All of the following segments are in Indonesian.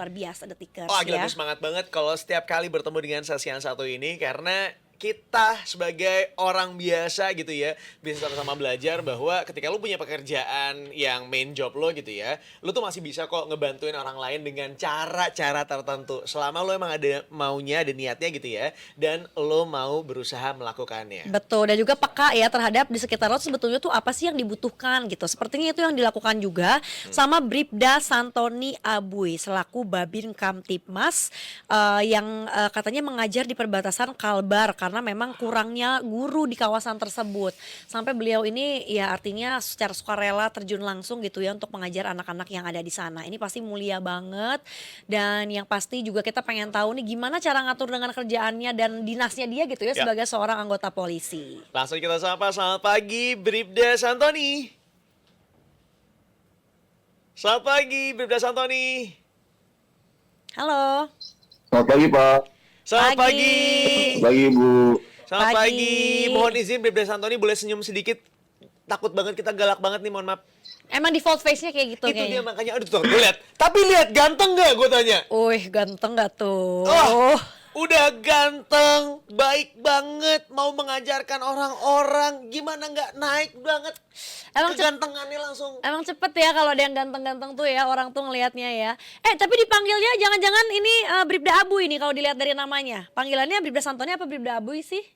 luar biasa Detikers Oh, gila, ya. gue semangat banget kalau setiap kali bertemu dengan sesi yang satu ini karena kita sebagai orang biasa gitu ya bisa sama-sama belajar bahwa ketika lu punya pekerjaan yang main job lo gitu ya, lu tuh masih bisa kok ngebantuin orang lain dengan cara-cara tertentu selama lu emang ada maunya, ada niatnya gitu ya, dan lo mau berusaha melakukannya. Betul, dan juga peka ya terhadap di sekitar lo sebetulnya tuh apa sih yang dibutuhkan gitu. Sepertinya itu yang dilakukan juga sama Bribda Santoni Abui selaku Babin Kamtipmas yang katanya mengajar di perbatasan Kalbar karena memang kurangnya guru di kawasan tersebut. Sampai beliau ini ya artinya secara sukarela terjun langsung gitu ya untuk mengajar anak-anak yang ada di sana. Ini pasti mulia banget dan yang pasti juga kita pengen tahu nih gimana cara ngatur dengan kerjaannya dan dinasnya dia gitu ya Ya. sebagai seorang anggota polisi. Langsung kita sapa, selamat pagi Bribda Santoni. Selamat pagi Bribda Santoni. Halo. Selamat pagi Pak. Selamat Pagi. pagi. Selamat pagi Bu. Selamat Pagi. pagi. Mohon izin Bribda Santoni boleh senyum sedikit. Takut banget kita galak banget nih, mohon maaf. Emang default face-nya kayak gitu Itu kayaknya. dia makanya, aduh tuh, gue lihat. Tapi lihat ganteng gak gue tanya? Wih, ganteng gak tuh? Oh, udah ganteng, baik banget, mau mengajarkan orang-orang, gimana nggak naik banget Emang kegantengannya langsung. Emang cepet ya kalau ada yang ganteng-ganteng tuh ya orang tuh ngelihatnya ya. Tapi dipanggilnya jangan-jangan ini Bribda Abuy ini kalau dilihat dari namanya. Panggilannya Bribda Santoni apa Bribda Abuy sih?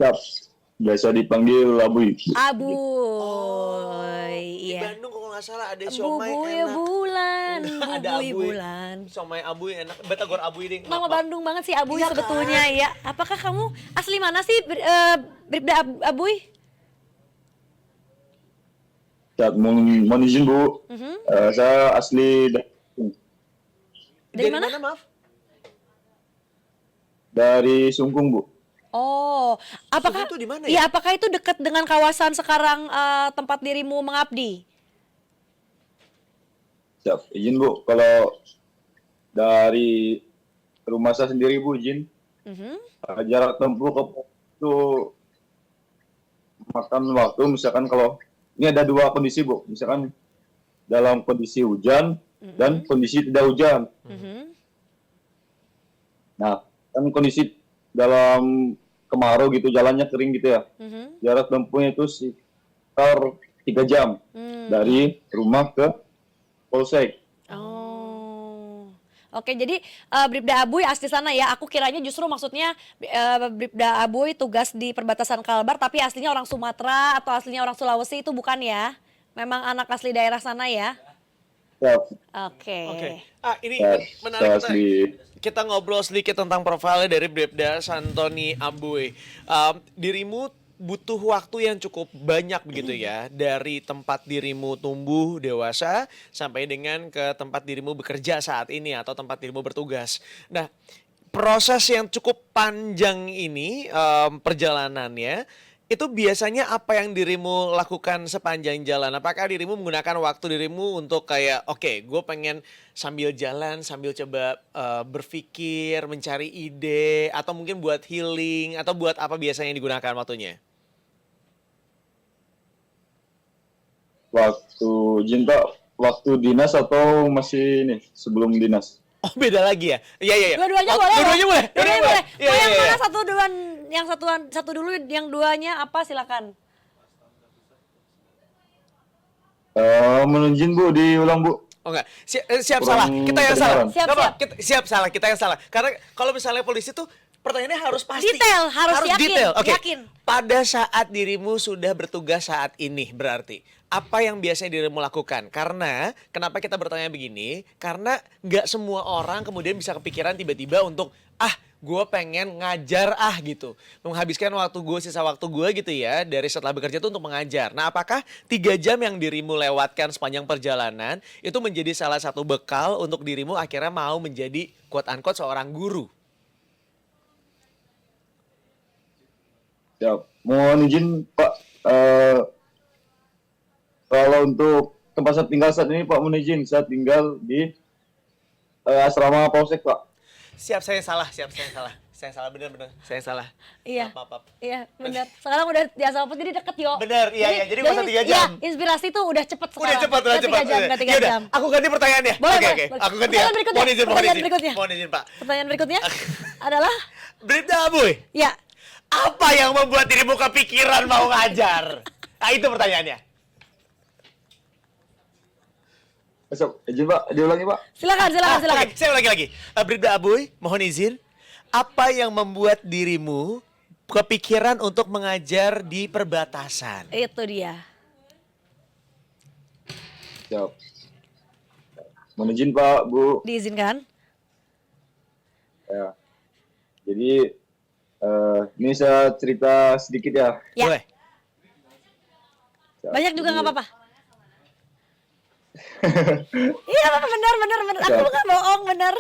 Siap. Biasa dipanggil Abuy. Abuy, Di iya. Bandung kalau nggak salah ada siomay Bubuy enak. bulan, Ada bubuy Abuy. bulan. Siomay Abuy enak, Batagor Abuy ding. Nama Bandung banget sih Abuy Iya sebetulnya kan? ya. Apakah kamu asli mana sih Bribda Abuy? Siap. Mohon izin Bu. Saya asli Dari mana? Maaf? dari Sungkung Bu. Oh, apakah Sungguh tuh di mana iya, ya? apakah itu dekat dengan kawasan sekarang tempat dirimu mengabdi? Siap. Izin Bu. Kalau dari rumah saya sendiri Bu izin. Jarak tempuh ke itu makan waktu misalkan kalau ini ada dua kondisi Bu. Misalkan dalam kondisi hujan dan kondisi tidak hujan. Nah, kan kondisi dalam kemarau gitu jalannya kering gitu ya. Jarak tempuhnya itu sekitar 3 jam dari rumah ke Polsek. Oh, oke. Jadi Bribda Abuy asli sana ya. Aku kiranya justru maksudnya Bribda Abuy tugas di perbatasan Kalbar, tapi aslinya orang Sumatera atau aslinya orang Sulawesi itu bukan ya? Memang anak asli daerah sana ya? Siap. Oke. Oke. Ini Saya menarik asli. kita ngobrol sedikit tentang profilnya dari Bribda Santoni Abuy. Dirimu butuh waktu yang cukup banyak begitu ya, dari tempat dirimu tumbuh dewasa sampai dengan ke tempat dirimu bekerja saat ini atau tempat dirimu bertugas. Nah, proses yang cukup panjang ini perjalanannya itu biasanya apa yang dirimu lakukan sepanjang jalan? Apakah dirimu menggunakan waktu dirimu untuk kayak oke, gue pengen sambil jalan, sambil coba berpikir, mencari ide, atau mungkin buat healing, atau buat apa biasanya yang digunakan waktunya? Waktu Jinta, waktu dinas atau masih ini sebelum dinas? Oh, beda lagi ya? Iya, iya, iya. Dua-duanya Oh, boleh. Dua-duanya boleh. Dua-duanya boleh. Iya, Mau iya, yang iya. mana satu duluan? Yang satu dulu, yang duanya apa? Silakan. Menurut Jin Bu, diulang Bu. Oh enggak, siap Kurang salah. Kita yang salah. kedengaran. Siap, Nggak apa, siap. siap salah, kita yang salah. Karena kalau misalnya polisi tuh pertanyaannya harus pasti. Detail, harus yakin, detail. Oke. yakin. Pada saat dirimu sudah bertugas saat ini berarti apa yang biasanya dirimu lakukan? Karena kenapa kita bertanya begini? Karena nggak semua orang kemudian bisa kepikiran tiba-tiba untuk gue pengen ngajar gitu. Menghabiskan waktu gue, sisa waktu gue gitu ya, dari setelah bekerja itu untuk mengajar. Nah, apakah 3 jam yang dirimu lewatkan sepanjang perjalanan itu menjadi salah satu bekal untuk dirimu akhirnya mau menjadi quote-unquote seorang guru? Siap. Mohon izin Pak, kalau untuk tempat saya tinggal saat ini Pak, mohon izin saya tinggal di asrama Polsek Pak. Siap, saya salah. Saya salah, bener-bener. Saya salah. Iya. Maaf. Iya, benar. Sekarang udah di Asa Put jadi deket yo. Bener, iya. Jadi nggak usah 3 jam. Iya, inspirasi tuh udah cepet sekarang. Udah cepat. Nggak 3 jam, nggak 3 Yaudah, jam. aku ganti pertanyaannya. Boleh, Oke. boleh. Aku ganti ya. Pertanyaan berikutnya. Mohon Pertanyaan berikutnya. Mohon izin, Pak. Pertanyaan berikutnya adalah Bribda Abuy, ya, apa yang membuat dirimu kepikiran mau ngajar? Nah, itu pertanyaannya. Besok, izin Pak, diulangi Pak. silakan. Oke, saya ulangi lagi. Bribda Abuy, mohon izin. Apa yang membuat dirimu kepikiran untuk mengajar di perbatasan? Itu dia. Siap. Mohon izin Pak, Bu. Diizinkan? Ya. Jadi ini saya cerita sedikit ya. Ya. Boleh. Siap. Banyak juga Jadi, nggak apa-apa. Iya, benar. Aku Siap. nggak bohong, benar.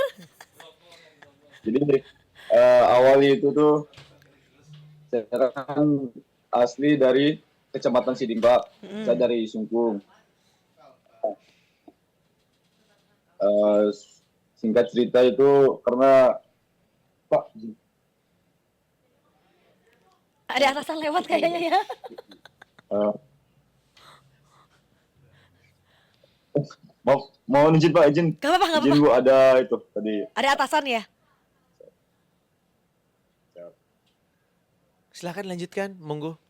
Jadi awalnya itu tuh saya kan asli dari Kecamatan Siding Pak. Saya dari Sungkung. Singkat cerita itu karena Pak, Ada atasan lewat kayaknya ya. eh, mohon izin Pak, izin. Gak apa-apa. Izin Bu, ada itu tadi. Ada atasan ya? Silakan lanjutkan, monggo.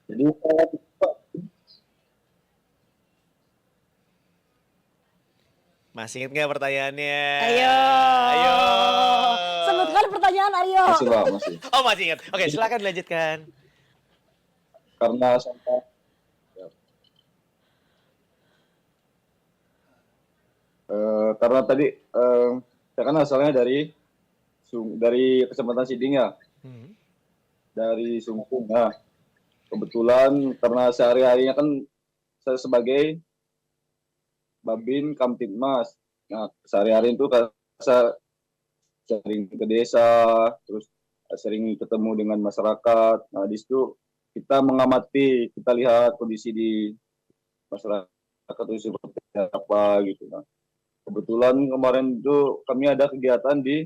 Jadi Pak, Masih ingat nggak pertanyaannya? Ayo. Sebutkan pertanyaan Aryo. masih Pak, masih. Oh, masih ingat. Oke, silakan dilanjutkan. Karena sampai karena tadi saya kan asalnya dari Kecamatan Siding ya, dari Sungkung. Nah, kebetulan karena sehari-harinya kan saya sebagai Babin Kamtibmas. Nah, sehari-hari itu saya sering ke desa, terus sering ketemu dengan masyarakat. Nah, di situ kita mengamati, kita lihat kondisi di masyarakat itu seperti apa gitu. Nah, kebetulan kemarin itu kami ada kegiatan di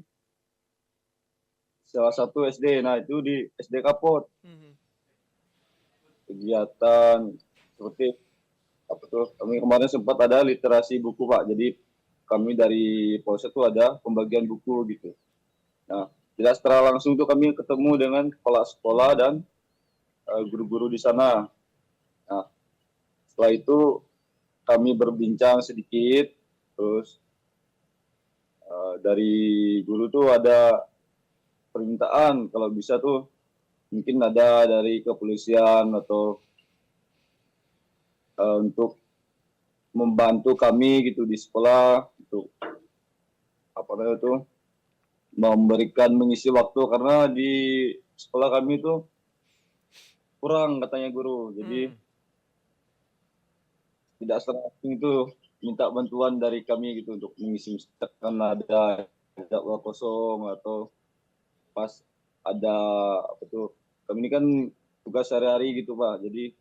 salah satu SD. Nah, itu di SD Kapot. Kegiatan seperti apa tuh? Kami kemarin sempat ada literasi buku Pak. Jadi kami dari Polsek itu ada pembagian buku gitu. Nah, tidak secara langsung tuh kami ketemu dengan kepala sekolah dan guru-guru di sana. Nah, setelah itu kami berbincang sedikit, terus dari guru tuh ada permintaan kalau bisa tuh mungkin ada dari kepolisian atau untuk membantu kami gitu di sekolah untuk apa namanya itu memberikan mengisi waktu karena di sekolah kami itu kurang katanya guru, jadi tidak langsung itu minta bantuan dari kami gitu untuk mengisi, misalkan ada jadwal kosong atau pas ada apa tuh, kami ini kan tugas sehari-hari gitu Pak, jadi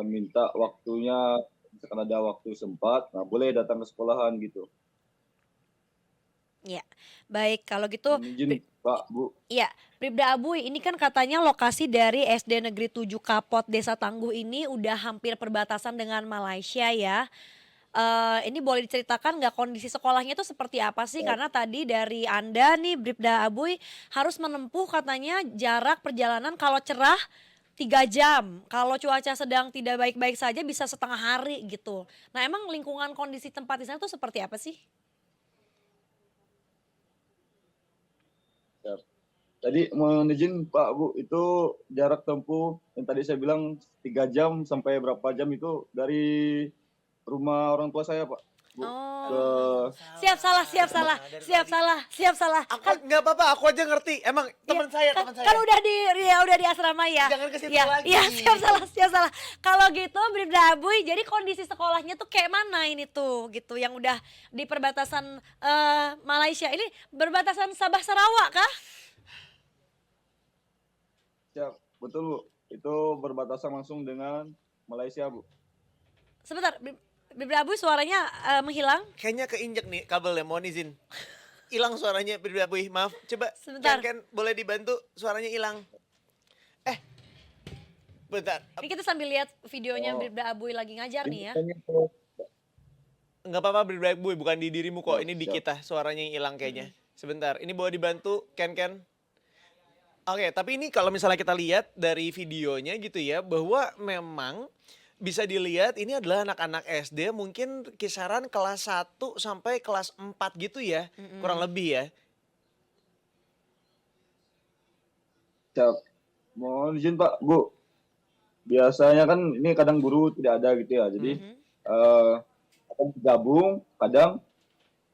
minta waktunya, misalkan ada waktu sempat, nah boleh datang ke sekolahan gitu. Ya, baik kalau gitu. Izin Pak, Bu. Iya, Bribda Abuy, ini kan katanya lokasi dari SD Negeri 7 Kapot Desa Tangguh ini udah hampir perbatasan dengan Malaysia ya. Ini boleh diceritakan nggak kondisi sekolahnya itu seperti apa sih? Karena tadi dari Anda nih Bribda Abuy harus menempuh katanya jarak perjalanan kalau cerah 3 jam. Kalau cuaca sedang tidak baik-baik saja bisa setengah hari gitu. Nah, emang lingkungan kondisi tempat di sana tuh seperti apa sih? Ya. Tadi mohon izin Pak, Bu, itu jarak tempuh yang tadi saya bilang 3 jam sampai berapa jam itu dari rumah orang tua saya Pak. Bu, Siap salah. Aku nggak apa-apa, aku aja ngerti. Emang teman saya. Kan udah di asrama ya. Jangan ke situ Iya, lagi. iya, siap salah. Kalau gitu Bribda Abuy, jadi kondisi sekolahnya tuh kayak mana ini tuh gitu yang udah di perbatasan Malaysia. Ini berbatasan Sabah Sarawak kah? Siap, betul Bu. Itu berbatasan langsung dengan Malaysia Bu. Sebentar, Bribda Abuy suaranya menghilang. Kayaknya keinjek nih kabelnya, mohon izin. hilang suaranya Bribda Abuy. Maaf, coba Sebentar. Ken boleh dibantu, suaranya hilang. Eh, bentar. Ini kita sambil lihat videonya Oh. Bribda Abuy lagi ngajar nih ya. Nggak apa-apa Bribda Abuy, bukan di dirimu kok. Oh, Ini di siap. kita suaranya yang hilang kayaknya. Sebentar, ini boleh dibantu Ken. Oke, tapi ini kalau misalnya kita lihat dari videonya gitu ya, bahwa memang bisa dilihat ini adalah anak-anak SD mungkin kisaran kelas 1 sampai kelas 4 gitu ya, kurang lebih ya. Siap. Mohon izin Pak, Bu. Biasanya kan ini kadang guru tidak ada gitu ya. Jadi kadang gabung, kadang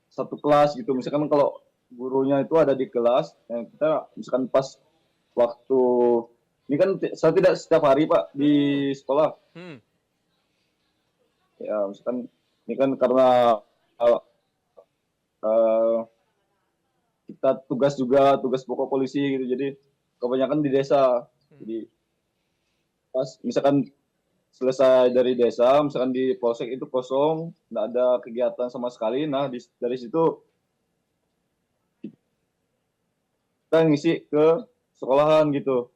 satu kelas gitu. Misalkan kalau gurunya itu ada di kelas, kita misalkan pas waktu ini kan saya tidak setiap hari Pak di sekolah. Hmm. Ya, misalkan ini kan karena eh, kita tugas juga tugas pokok polisi gitu. Jadi kebanyakan di desa. Jadi pas misalkan selesai dari desa, misalkan di polsek itu kosong, nggak ada kegiatan sama sekali. Nah, dari situ kita ngisi ke sekolahan gitu.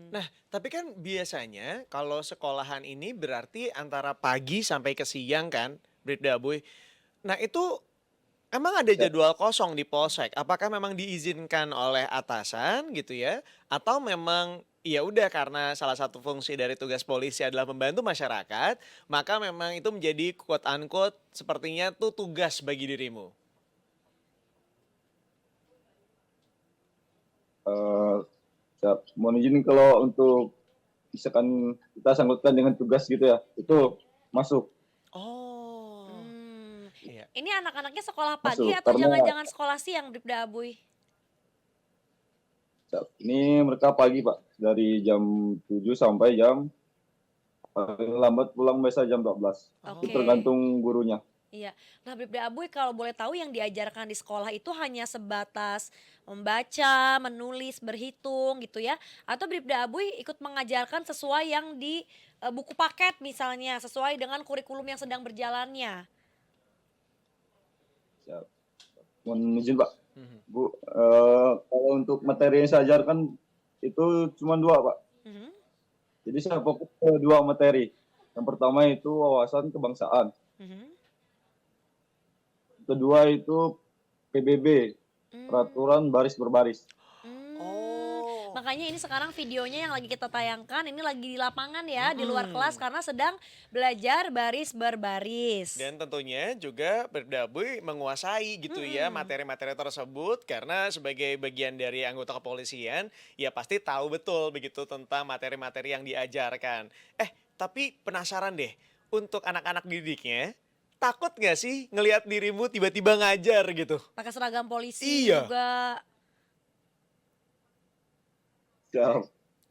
Nah, tapi kan biasanya kalau sekolahan ini berarti antara pagi sampai ke siang kan, Bribda Abuy. Nah, itu emang ada Ya. jadwal kosong di polsek? Apakah memang diizinkan oleh atasan gitu ya? Atau memang ya udah karena salah satu fungsi dari tugas polisi adalah membantu masyarakat, maka memang itu menjadi quote unquote sepertinya tuh tugas bagi dirimu. Eh, Siap. Mohon izin kalau untuk misalkan kita sangkutkan dengan tugas gitu ya, itu masuk. Oh. Iya. Ini anak-anaknya sekolah pagi Masuk, atau karena- jangan-jangan sekolah siang Bribda Abuy? Siap. Ini mereka pagi Pak, dari jam 7 sampai jam paling lambat pulang biasa jam 12. Oke. Itu tergantung gurunya. Iya. Nah, Bribda Abuy kalau boleh tahu yang diajarkan di sekolah itu hanya sebatas membaca, menulis, berhitung gitu ya? Atau Bribda Abuy ikut mengajarkan sesuai yang di buku paket misalnya, sesuai dengan kurikulum yang sedang berjalannya? Siap. Mohon izin Pak. Mhm. Bu, kalau untuk materi yang saya ajarkan itu cuma 2 Pak. Mhm. Jadi saya fokus ke 2 materi. Yang pertama itu wawasan kebangsaan. Mhm. Kedua itu PBB, peraturan baris berbaris. Oh. Makanya ini sekarang videonya yang lagi kita tayangkan ini lagi di lapangan ya, di luar kelas karena sedang belajar baris berbaris. Dan tentunya juga Bribda Abuy menguasai gitu ya materi-materi tersebut karena sebagai bagian dari anggota kepolisian ya pasti tahu betul begitu tentang materi-materi yang diajarkan. Tapi penasaran deh untuk anak-anak didiknya, takut gak sih ngelihat dirimu tiba-tiba ngajar gitu? Pakai seragam polisi Iya. juga. Siap.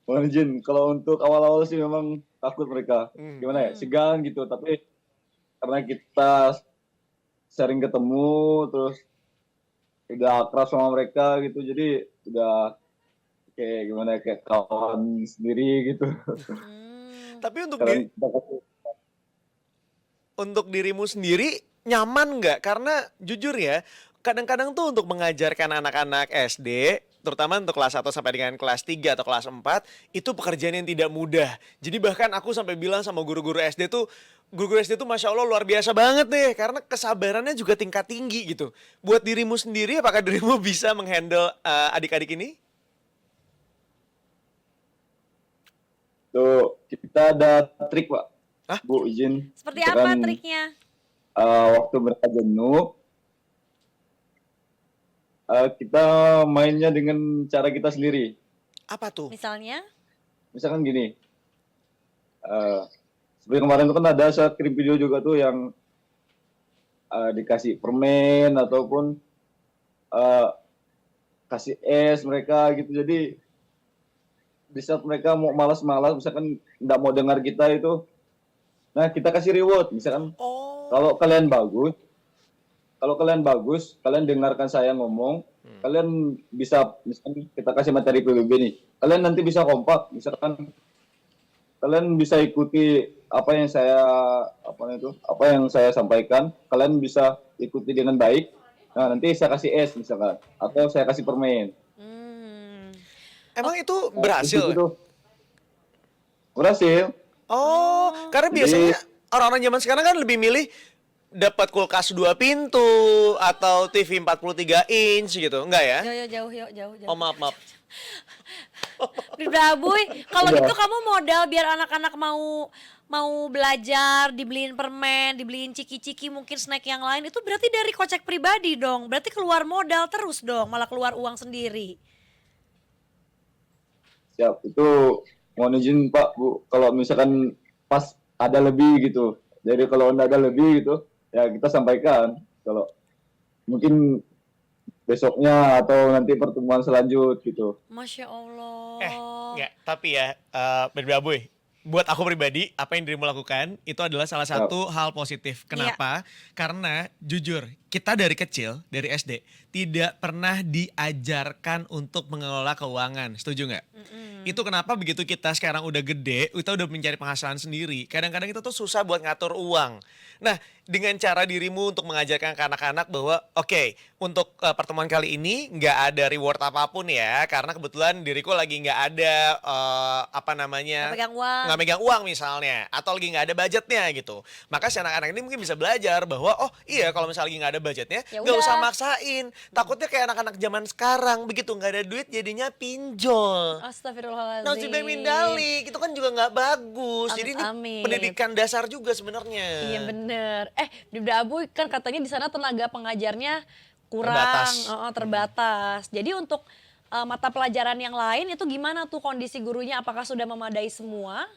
Mohon izin, kalau untuk awal-awal sih memang takut mereka. Gimana ya, segan gitu. Tapi karena kita sering ketemu, terus udah akrab sama mereka gitu, jadi udah kayak gimana ya, kayak kawan sendiri gitu. Tapi Kalian kita kasih untuk dirimu sendiri nyaman nggak? Karena jujur ya, kadang-kadang tuh untuk mengajarkan anak-anak SD, terutama untuk kelas 1 sampai dengan kelas 3 atau kelas 4, itu pekerjaan yang tidak mudah. Jadi bahkan aku sampai bilang sama guru-guru SD tuh, guru-guru SD tuh Masya Allah luar biasa banget deh, karena kesabarannya juga tingkat tinggi gitu. Buat dirimu sendiri, apakah dirimu bisa menghandle adik-adik ini? tuh, kita ada trik Pak. Hah? Bu izin. Seperti apa Misalkan, triknya? waktu mereka jenuh, kita mainnya dengan cara kita sendiri. Apa tuh? Misalnya? Misalkan gini, seperti kemarin itu kan ada saya kirim video juga tuh yang dikasih permen ataupun kasih es mereka gitu. Jadi di saat mereka mau malas-malas, misalkan nggak mau dengar kita itu, nah kita kasih reward. Misalkan Oh. kalau kalian bagus, kalian dengarkan saya ngomong, kalian bisa, misalkan kita kasih materi PBB nih, kalian nanti bisa kompak, misalkan kalian bisa ikuti apa yang saya sampaikan, kalian bisa ikuti dengan baik. Nah, nanti saya kasih es misalkan, atau saya kasih permen. Hmm. Emang itu Nah, berhasil? gitu. Berhasil. Oh, karena Jadi- biasanya orang-orang zaman sekarang kan lebih milih dapat kulkas 2 pintu atau TV 43 inch gitu. Enggak ya? Jauh, jauh. Oh, maaf. Bribda Abuy, kalau Udah. gitu kamu modal biar anak-anak mau belajar, dibeliin permen, dibeliin ciki-ciki, mungkin snack yang lain, itu berarti dari kocek pribadi dong. Berarti keluar modal terus dong, malah keluar uang sendiri. Siap, itu mohon izin Pak, Bu, kalau misalkan pas ada lebih gitu. Jadi kalau nggak ada lebih gitu, ya kita sampaikan. Kalau mungkin besoknya atau nanti pertemuan selanjut gitu. Masya Allah. Enggak, tapi ya Bribda Abuy, buat aku pribadi, apa yang dirimu lakukan itu adalah salah satu hal positif. Kenapa? Karena jujur, kita dari kecil, dari SD, tidak pernah diajarkan untuk mengelola keuangan. Setuju nggak? Itu kenapa begitu kita sekarang udah gede, kita udah mencari penghasilan sendiri. Kadang-kadang kita tuh susah buat ngatur uang. Nah, dengan cara dirimu untuk mengajarkan ke anak-anak bahwa oke, untuk pertemuan kali ini nggak ada reward apapun ya, karena kebetulan diriku lagi nggak ada apa namanya, Nggak pegang uang. nggak megang uang misalnya, atau lagi nggak ada budgetnya gitu. Maka si anak-anak ini mungkin bisa belajar bahwa oh iya, kalau misalnya lagi nggak ada budgetnya, Ya nggak udah. usah maksain. Takutnya kayak anak-anak zaman sekarang, begitu nggak ada duit jadinya pinjol. Astagfirullahaladzim. Nauzubillah min dalik, itu kan juga nggak bagus. Jadi ini Amit-amit. pendidikan dasar juga sebenarnya. Iya bener. Bribda Abuy kan katanya di sana tenaga pengajarnya kurang, Terbatas. terbatas. Jadi untuk mata pelajaran yang lain itu gimana tuh kondisi gurunya? Apakah sudah memadai semua?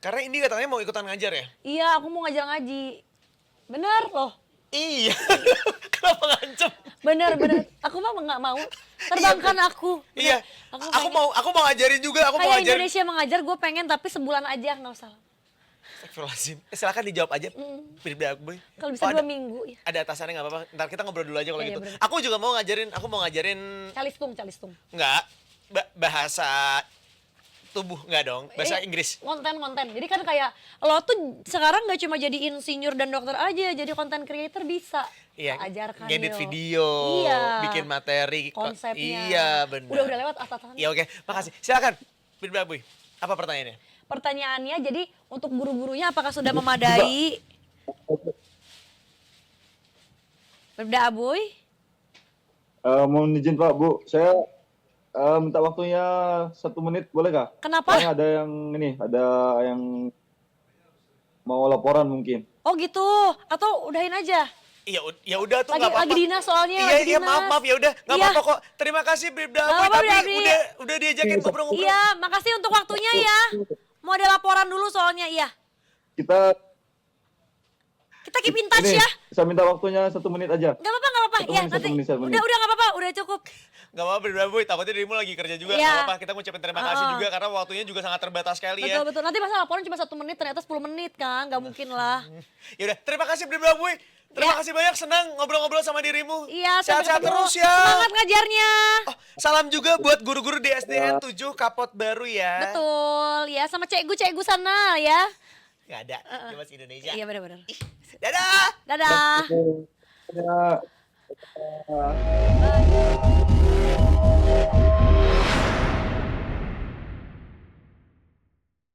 Karena ini katanya mau ikutan ngajar ya? Iya, aku mau ngajar ngaji. Bener loh. Iya. Kenapa ngancem? Bener. Aku mah nggak mau. Terbangkan aku. Bener. Iya. pengen. Aku mau ngajarin juga, aku mau Kayak ngajarin. Indonesia mengajar gue pengen tapi sebulan aja nggak usah. Astagfirullahaladzim. Silakan dijawab aja. Bribda Abuy. Kalau bisa Oh, 2 minggu ya. ada atasannya nggak apa-apa. Ntar kita ngobrol dulu aja kalau Iya, gitu. bener. Aku juga mau ngajarin Calistung. enggak bahasa tubuh enggak dong, bahasa Inggris. Konten. Jadi kan kayak lo tuh sekarang nggak cuma jadi insinyur dan dokter aja, jadi konten creator bisa. Iya, Ajarkan ngedit yo. video, Iya. bikin materi. Konsepnya. Iya, benar. Udah lewat atasan. Iya, oke. Makasih. Silakan. Bribda Abuy. Apa pertanyaannya? Pertanyaannya jadi untuk guru-gurunya apakah sudah memadai? Bribda Abuy? Mohon izin Pak, Bu, saya minta waktunya 1 menit, boleh kah? Kenapa? Soalnya ada yang mau laporan mungkin. Oh gitu. Atau udahin aja? Iya, ya udah tuh Lagi nggak apa-apa. lagi dinas soalnya. Iya, lagi iya, dinas. maaf ya udah, nggak Iya. apa-apa kok. Terima kasih Bribda Nggak Abuy, apa-apa, tapi Bribda Abuy. udah diajakin ngobrol-ngobrol. Iya, makasih untuk waktunya ya. Mau ada laporan dulu soalnya, iya. Kita Kita keep in touch ini, ya. saya minta waktunya 1 menit aja. Gak apa-apa. Satu Ya menit, nanti. satu menit, satu menit. Udah gak apa-apa, udah cukup. Gak apa-apa Bribda Abuy, takutnya dirimu lagi kerja juga. Iya. Gak apa-apa, kita ngucapin terima kasih Heeh. juga karena waktunya juga sangat terbatas sekali ya. Betul. Nanti masa laporan cuma 1 menit, ternyata 10 menit kan. Gak mungkin lah. Ya udah, terima kasih Bribda Abuy. Terima Ya. kasih banyak, senang ngobrol-ngobrol sama dirimu. Iya, sampai Sehat-sehat ketemu. terus ya. Semangat ngajarnya. Oh, salam juga buat guru-guru di SDN 7 Kapot Baru ya. Betul, ya sama cegu sana ya. Gak ada, dia masih Indonesia. Iya benar-benar. Dadah. Dadah. Ya.